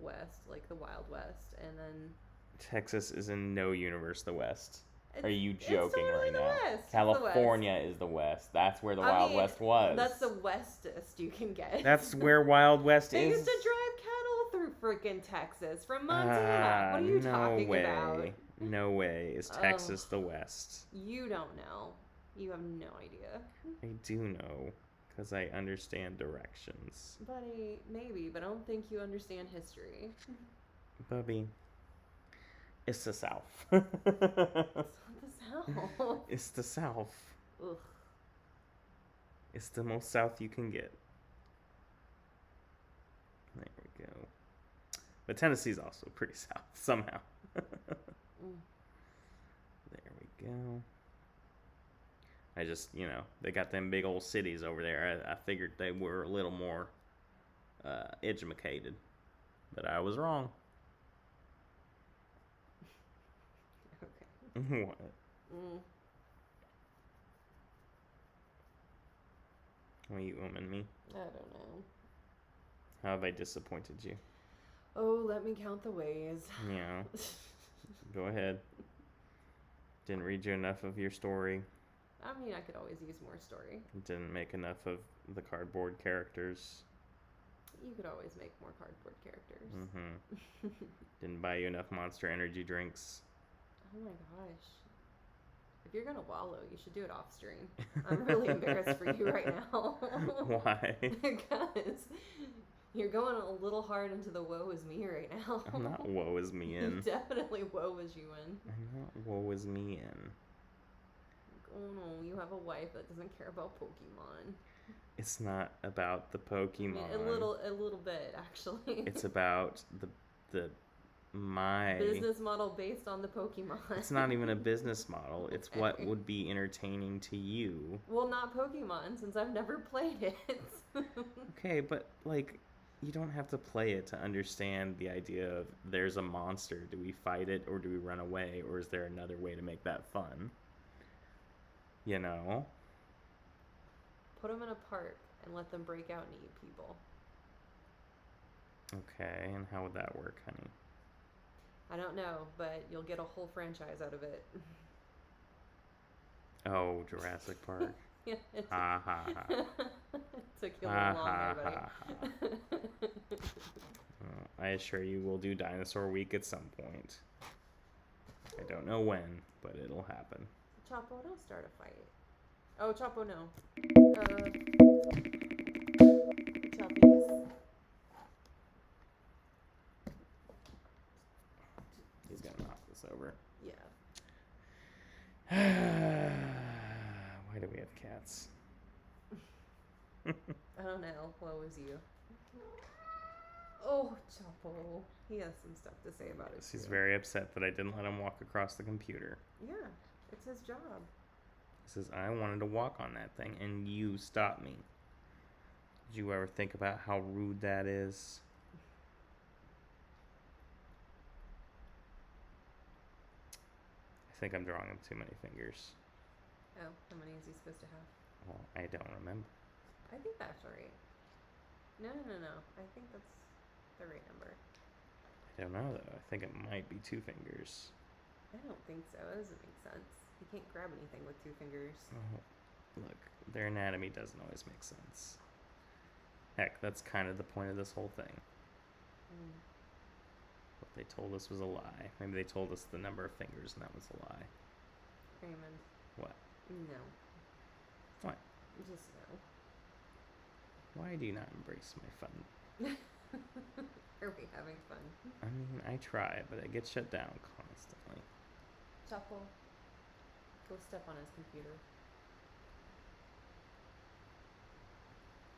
West, like the Wild West. And then... Texas is in no universe the West. It's, Are you it's joking totally right the now? West. It's the West. California is the West. That's where the Wild West was. That's the westest you can get. That's where Wild West They is. used to drive cattle through freaking Texas from Montana. What are you talking about? No way. Is Texas the West? You don't know. You have no idea. I do know, because I understand directions. Buddy, maybe, but I don't think you understand history. Bubby, it's the South. It's not the South. It's the South. Ugh. It's the most South you can get. There we go. But Tennessee's also pretty South, somehow. There we go. I just, they got them big old cities over there. I figured they were a little more educated. But I was wrong. Okay. What? Are you umming me? I don't know. How have I disappointed you? Oh, let me count the ways. Yeah. Go ahead. Didn't read you enough of your story. I mean, I could always use more story. Didn't make enough of the cardboard characters. You could always make more cardboard characters. Mm-hmm. Didn't buy you enough Monster Energy drinks. Oh my gosh. If you're gonna wallow, you should do it off stream. I'm really embarrassed for you right now. Why? Because you're going a little hard into the woe is me right now. I'm not woe is me in. You definitely woe is you in. I'm not woe is me in. Oh no, you have a wife that doesn't care about Pokemon. It's not about the Pokemon. I mean, a little bit actually. It's about my business model based on the Pokemon. It's not even a business model. It's Okay. what would be entertaining to you. Well, not Pokemon, since I've never played it. Okay, but you don't have to play it to understand the idea of there's a monster. Do we fight it or do we run away, or is there another way to make that fun? Put them in a park and let them break out and eat people. Okay, and how would that work, honey? I don't know, but you'll get a whole franchise out of it. Oh, Jurassic Park. Yeah, it Ha ha ha. took you a Ha little long ha there, ha buddy. Well, I assure you we'll do Dinosaur Week at some point. I don't know when, but it'll happen. Chapo, don't start a fight. Oh, Chapo, no. Choppies. He's gonna knock this over. Yeah. Why do we have cats? I don't know. Woe is you. Oh, Chapo. He has some stuff to say about it. He's too. very upset that I didn't let him walk across the computer. Yeah, it's his job. He says, I wanted to walk on that thing, and you stopped me. Did you ever think about how rude that is? I think I'm drawing him too many fingers. Oh, how many is he supposed to have? Well, I don't remember. I think that's right. No. I think that's the right number. I don't know, though. I think it might be 2 fingers. I don't think so. That doesn't make sense. You can't grab anything with 2 fingers. Oh, look, their anatomy doesn't always make sense. Heck, that's kind of the point of this whole thing. What they told us was a lie. Maybe they told us the number of fingers and that was a lie. Raymond. What? No. What? Just no. Why do you not embrace my fun? Are we having fun? I mean, I try, but I get shut down constantly. Shuffle. Go step on his computer.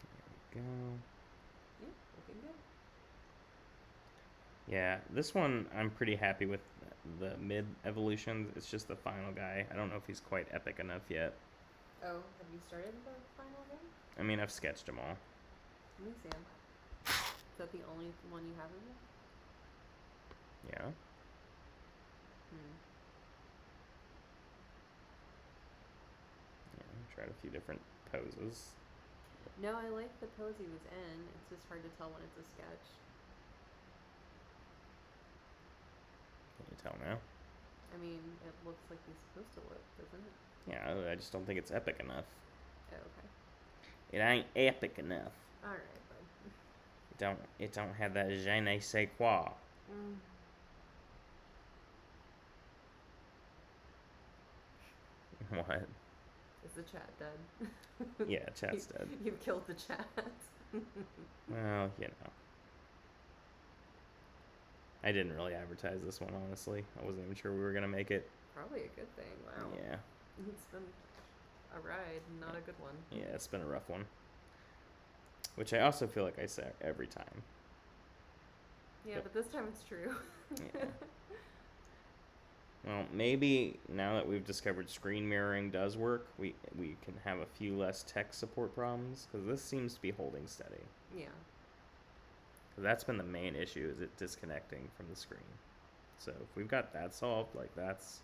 There we go. Yeah, looking good. Yeah, this one I'm pretty happy with the mid evolutions. It's just the final guy. I don't know if he's quite epic enough yet. Oh, have you started the final game? I mean, I've sketched them all. Let me see him. Is that the only one you have of it? Yeah. Yeah, tried a few different poses. No, I like the pose he was in. It's just hard to tell when it's a sketch. Can you tell now? I mean, it looks like he's supposed to look, doesn't it? Yeah, I just don't think it's epic enough. Oh, okay. It ain't epic enough. Alright, bud. It don't have that je ne sais quoi. What? Is the chat dead? Yeah, chat's dead. You've killed the chat. Well, you know. I didn't really advertise this one, honestly. I wasn't even sure we were going to make it. Probably a good thing. Wow. Yeah. It's been a ride, not a good one. Yeah, it's been a rough one. Which I also feel like I say every time. Yeah, but this time it's true. Yeah. Well, maybe now that we've discovered screen mirroring does work, we can have a few less tech support problems, because this seems to be holding steady. Yeah. 'Cause that's been the main issue, is it disconnecting from the screen. So if we've got that solved, like, that's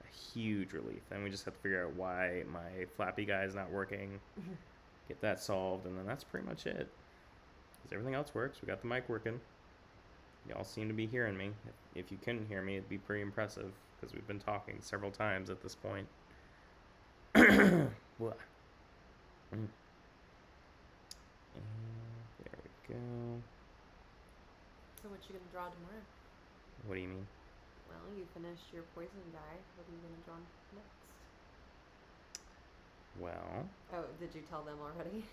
a huge relief. Then we just have to figure out why my Flappy guy is not working, get that solved, and then that's pretty much it. Because everything else works. We got the mic working. Y'all seem to be hearing me. If you couldn't hear me, it'd be pretty impressive, because we've been talking several times at this point. What? And there we go. So what you gonna draw tomorrow? What do you mean? Well, you finished your poison guy. What are you gonna draw next? Well, Oh, did you tell them already?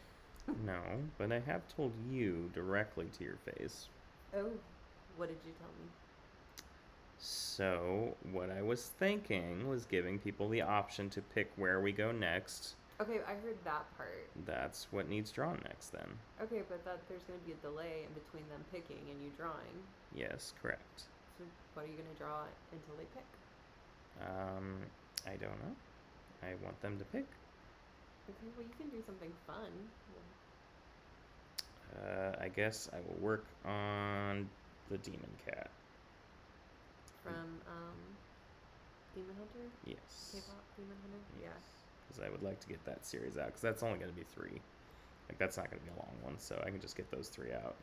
no, but I have told you directly to your face. Oh, what did you tell me? So, what I was thinking was giving people the option to pick where we go next. Okay, I heard that part. That's what needs drawn next, then. Okay, but there's gonna be a delay in between them picking and you drawing. Yes, correct. So what are you gonna draw until they pick? I don't know. I want them to pick. Okay, well you can do something fun. I guess I will work on the demon cat. From Demon Hunter? Yes. K-pop Demon Hunter? Yes. Because I would like to get that series out, because that's only going to be 3. Like, that's not going to be a long one, so I can just get those 3 out.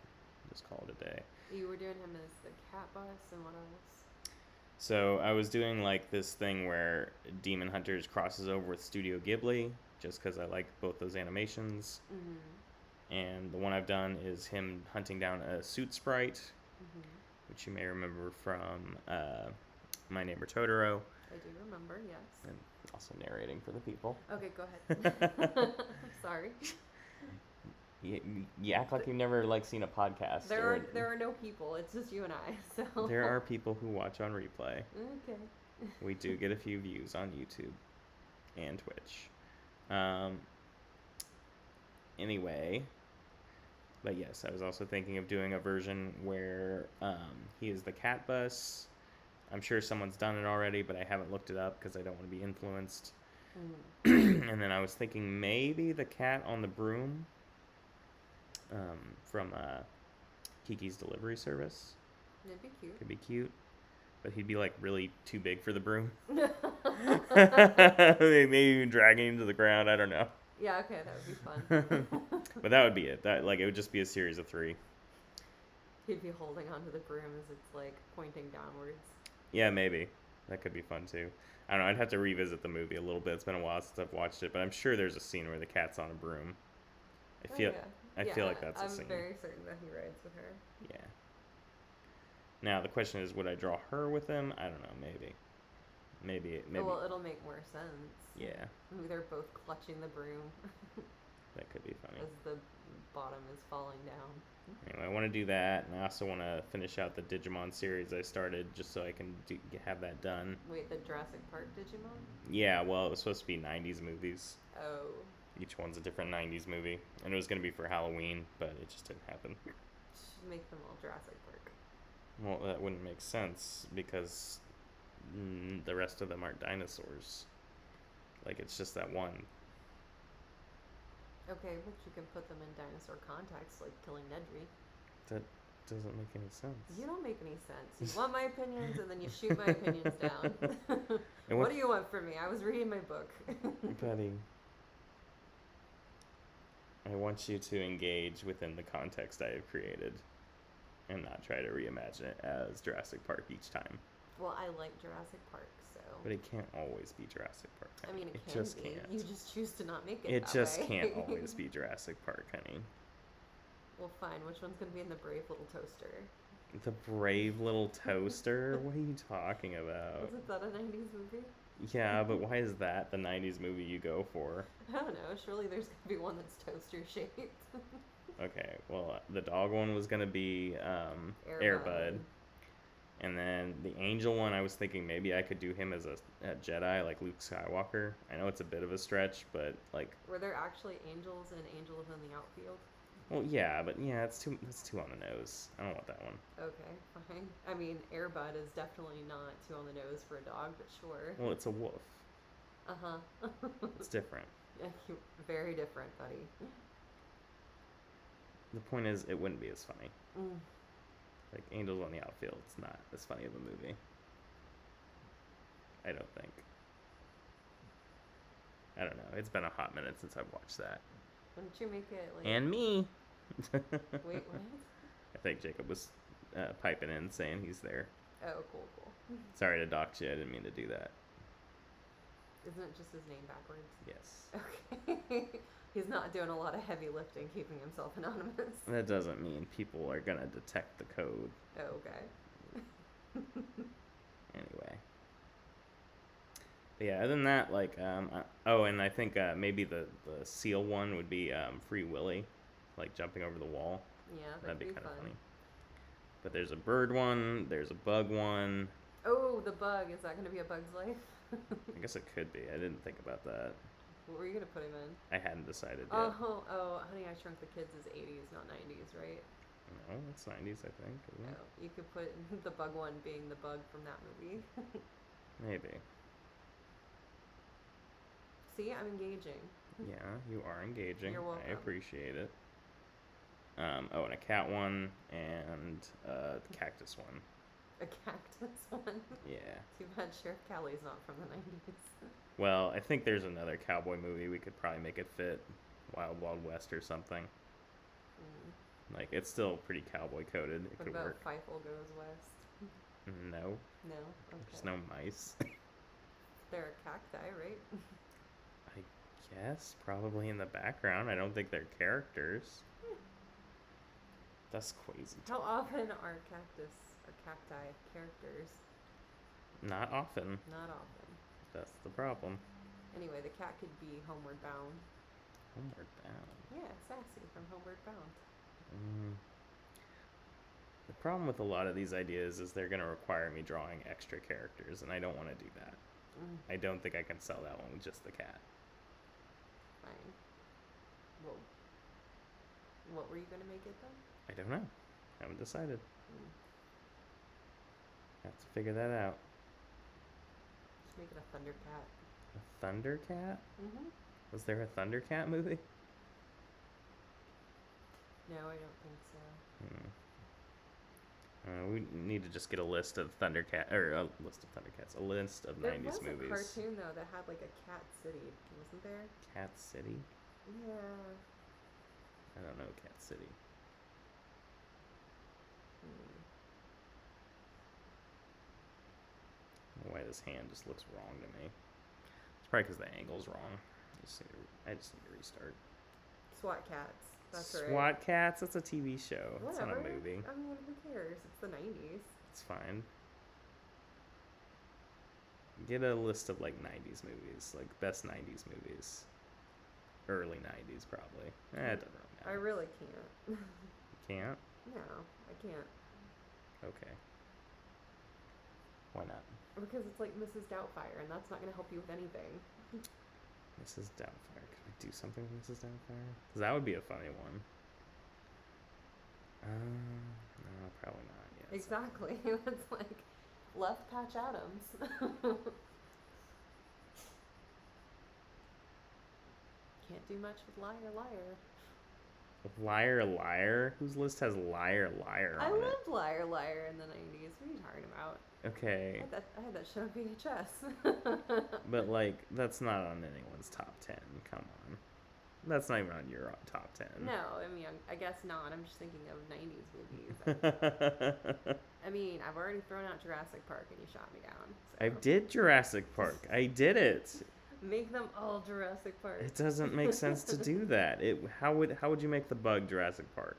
Just call it a day. You were doing him as the cat bus, and what else? So I was doing like this thing where Demon Hunters crosses over with Studio Ghibli, just because I like both those animations. And the one I've done is him hunting down a suit sprite, which you may remember from My Neighbor Totoro. I do remember, yes. And also narrating for the people. Okay, go ahead. Sorry. You act like you've never like seen a podcast. There are no people. It's just you and I. So there are people who watch on replay. Okay. We do get a few views on YouTube and Twitch. Anyway, but yes, I was also thinking of doing a version where he is the cat bus. I'm sure someone's done it already, but I haven't looked it up because I don't want to be influenced. And then I was thinking maybe the cat on the broom. from Kiki's Delivery Service. It'd be cute. Could be cute, but he'd be like really too big for the broom. Yeah, Maybe even dragging him to the ground. I don't know. okay, that would be fun. But that would be it. That like it would just be a series of 3. He'd be holding onto the broom as it's like pointing downwards. Yeah, maybe that could be fun too. I don't know. I'd have to revisit the movie a little bit. It's been a while since I've watched it, but I'm sure there's a scene where the cat's on a broom. I feel like that's a scene. I'm very certain that he rides with her. Yeah. Now the question is, would I draw her with him? I don't know. Maybe. Oh, well, it'll make more sense. Yeah, Maybe they're both clutching the broom that could be funny. as the bottom is falling down. Anyway, I want to do that, and I also want to finish out the Digimon series I started, just so I can have that done. Wait, the Jurassic Park Digimon? Yeah, well, it was supposed to be 90s movies. Oh. Each one's a different 90s movie, and it was going to be for Halloween, but it just didn't happen. Should make them all Jurassic Park. Well, that wouldn't make sense, because the rest of them aren't dinosaurs. Like, it's just that one. Okay, but you can put them in dinosaur context, like killing Nedry. That doesn't make any sense. You don't make any sense. You want my opinions, and then you shoot my opinions down. And What do you want from me? I was reading my book. Buddy, I want you to engage within the context I have created and not try to reimagine it as Jurassic Park each time. Well, I like Jurassic Park, so. But it can't always be Jurassic Park. I Honey. mean, it can just be. can't. You just choose to not make it. It that just way. can't always be Jurassic Park, honey. Well, fine. Which one's gonna be in the Brave Little Toaster? The Brave Little Toaster? What are you talking about? Wasn't that a '90s movie? Yeah, but why is that the 90s movie you go for? I don't know. Surely there's gonna be one that's toaster shaped. Okay, well, the dog one was gonna be Air Bud. And then the angel one, I was thinking maybe I could do him as a Jedi, like Luke Skywalker. I know it's a bit of a stretch, but like, Were there actually angels and angels in the outfield? well, yeah, but yeah, that's too on the nose. I don't want that one. Okay, fine. I mean, Air Bud is definitely not too on the nose for a dog, but sure. Well, it's a wolf. Uh-huh. It's different. Yeah, very different, buddy. The point is, it wouldn't be as funny. Mm. Like Angels on the Outfield, it's not as funny of a movie. I don't think. I don't know. It's been a hot minute since I've watched that. Wouldn't you make it like... And me. Wait, what? I think Jacob was piping in saying he's there. Oh, cool. Sorry to dox you. I didn't mean to do that. Isn't it just his name backwards? Yes. Okay. He's not doing a lot of heavy lifting keeping himself anonymous. That doesn't mean people are gonna detect the code. Oh, okay. Anyway. But yeah, other than that, like, and I think maybe the seal one would be Free Willy, like jumping over the wall. Yeah, That'd be fun. kind of funny. But there's a bird one, there's a bug one. Oh, the bug. Is that going to be a Bug's Life? I guess it could be. I didn't think about that. What were you going to put him in? I hadn't decided yet. Oh, Honey, I Shrunk the Kids is 80s, not 90s, right? No, it's 90s, I think. Isn't it? No, you could put the bug one being the bug from that movie. Maybe. See, I'm engaging. Yeah, you are engaging. You're welcome. I appreciate it. And a cat one and the cactus one. A cactus one. Yeah. Too bad Sheriff Callie's not from the 90s. Well, I think there's another cowboy movie we could probably make it fit. Wild Wild West or something. Mm. Like, it's still pretty cowboy coded. It What could about work. Feifel Goes West? No. No? Okay. There's no mice. They're a cacti, right? I guess. Probably in the background. I don't think they're characters. That's crazy. How often are cacti characters? Not often. Not often. That's the problem. Anyway, the cat could be Homeward Bound. Homeward Bound. Yeah, Sassy from Homeward Bound. The problem with a lot of these ideas is they're going to require me drawing extra characters, and I don't want to do that. I don't think I can sell that one with just the cat. Fine. Well, what were you going to make it then? I don't know. Haven't decided. Mm. Have to figure that out. Just make it a Thundercat. A Thundercat? Mm-hmm. Was there a Thundercat movie? No, I don't think so. We need to just get a list of Thundercat or a list of Thundercats, a list of There 90s was movies. a cartoon though that had like a cat city, wasn't there? Cat City? Yeah. I don't know Cat City. Hmm. Why this hand just looks wrong to me? It's probably because the angle's wrong. I just need to restart. SWAT Cats. That's right. SWAT Cats? That's a TV show. It's not Whatever. a movie. I mean, who cares? It's the 90s. It's fine. Get a list of like 90s movies, like best 90s movies. Early 90s, probably. It doesn't really I matter. really can't. Can't? No, I can't. Okay. Why not? Because it's like Mrs. Doubtfire, and that's not going to help you with anything. Mrs. Doubtfire. Could we do something with Mrs. Doubtfire? Because that would be a funny one. No, probably not. Yeah, Exactly. It's like Left Patch Adams. Can't do much with Liar Liar. Liar Liar? Whose list has Liar Liar I on it? loved Liar Liar in the 90s. What are you talking about? Okay, I had that shit on VHS. but like that's not on anyone's top 10. Come on, that's not even on your top 10. No, I mean, I guess not. I'm just thinking of 90s movies. I mean, I've already thrown out Jurassic Park and you shot me down. So. I did Jurassic Park. I did it. Make them all Jurassic Park. It doesn't make sense to do that. How would you make the bug Jurassic Park?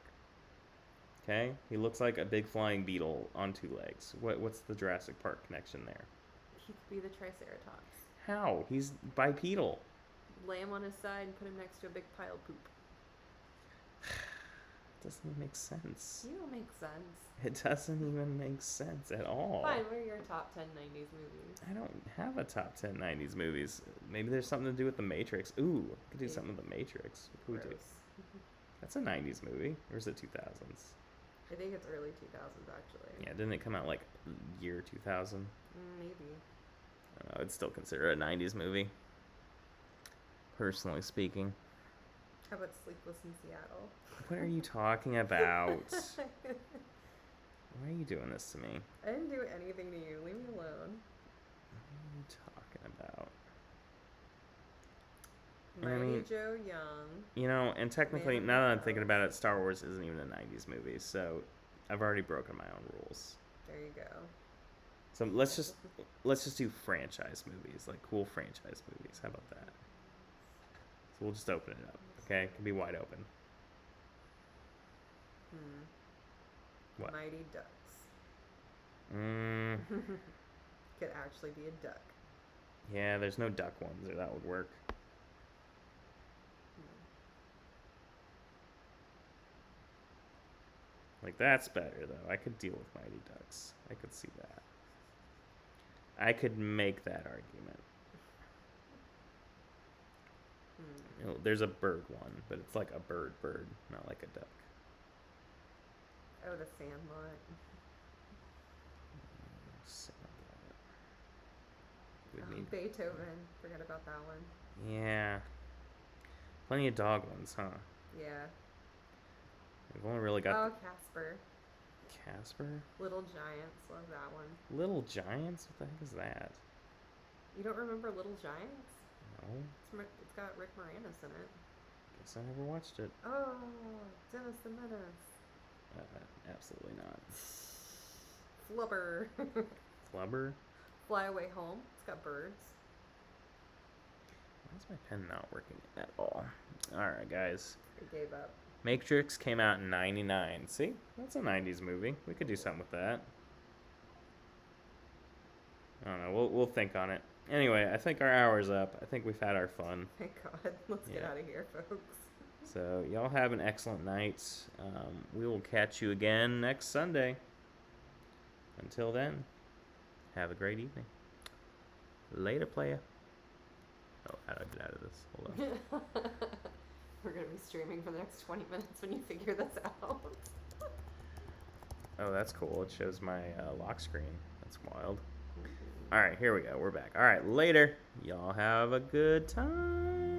Okay, he looks like a big flying beetle on two legs. What's the Jurassic Park connection there? He could be the Triceratops. How? He's bipedal. Lay him on his side and put him next to a big pile of poop. Doesn't even make sense. You don't make sense. It doesn't even make sense at all. Fine, what are your top 10 90s movies? I don't have a top 10 90s movies. Maybe there's something to do with The Matrix. Ooh, we could do something with The Matrix. What could we do? Gross. That's a 90s movie. Or is it 2000s? I think it's early 2000s, actually. Yeah, didn't it come out like year 2000? Maybe. I would still consider it a 90s movie. Personally speaking. How about Sleepless in Seattle? What are you talking about? Why are you doing this to me? I didn't do anything to you. Leave me alone. What are you talking about? Mighty mean, Joe Young. You know, and technically, Man now that I'm of thinking Oz. about it, Star Wars isn't even a 90s movie, so I've already broken my own rules. There you go. So let's just do franchise movies, like cool franchise movies. How about that? So we'll just open it up, okay? It can be wide open. What? Mighty Ducks. Could actually be a duck. Yeah, there's no duck ones, or that would work. Like, that's better, though. I could deal with Mighty Ducks. I could see that. I could make that argument. You know, there's a bird one, but it's like a bird, not like a duck. Oh, The Sandlot. We'd need, Beethoven. Forget about that one. yeah. Plenty of dog ones, huh? Yeah. We've only really got Oh, Casper. Casper? Little Giants. Love that one. Little Giants? What the heck is that? You don't remember Little Giants? No. It's got Rick Moranis in it. Guess I never watched it. Oh, Dennis the Menace. Absolutely not. Flubber. Flubber? Fly Away Home. It's got birds. Why is my pen not working at all? Alright, guys. I gave up. Matrix came out in 99. See? That's a 90s movie. We could do something with that. I don't know. We'll think on it. Anyway, I think our hour's up. I think we've had our fun. Thank God. Let's get Yeah. out of here, folks. So, y'all have an excellent night. We will catch you again next Sunday. Until then, have a great evening. Later, playa. Oh, how do I get out of this? Hold on. We're going to be streaming for the next 20 minutes when you figure this out. Oh, that's cool. It shows my lock screen. That's wild. All right, here we go. We're back. All right, later. Y'all have a good time.